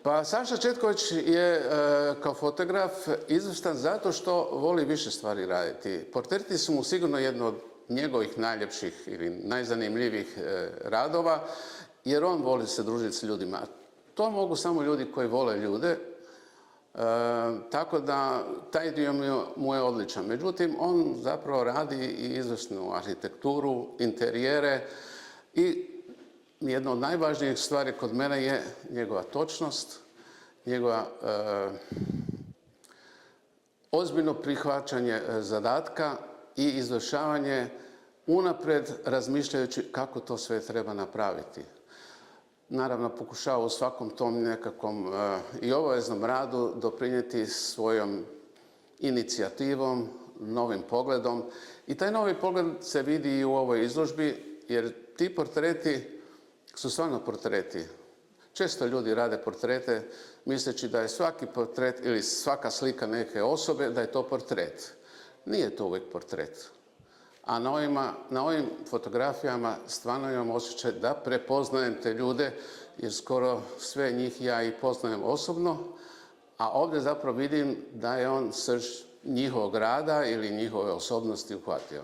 Pa Saša Četković je kao fotograf izvrstan zato što voli više stvari raditi. Portreti su mu sigurno jedno od njegovih najljepših ili najzanimljivijih radova, jer on voli se družiti s ljudima. To mogu samo ljudi koji vole ljude, tako da taj dio mu je odličan. Međutim, on zapravo radi i izvrsnu arhitekturu, interijere i jedna od najvažnijih stvari kod mene je njegova točnost, njegova ozbiljno prihvaćanje zadatka i izvršavanje unaprijed razmišljajući kako to sve treba napraviti. Naravno, pokušava u svakom tom nekakvom i obaveznom radu doprinijeti svojom inicijativom, novim pogledom. I taj novi pogled se vidi i u ovoj izložbi, jer ti portreti su stvarno portreti. Često ljudi rade portrete misleći da je svaki portret ili svaka slika neke osobe da je to portret. Nije to uvijek portret. A na ovim fotografijama stvarno imam osjećaj da prepoznajem te ljude, jer skoro sve njih ja i poznajem osobno, a ovdje zapravo vidim da je on srž njihovog rada ili njihove osobnosti uhvatio.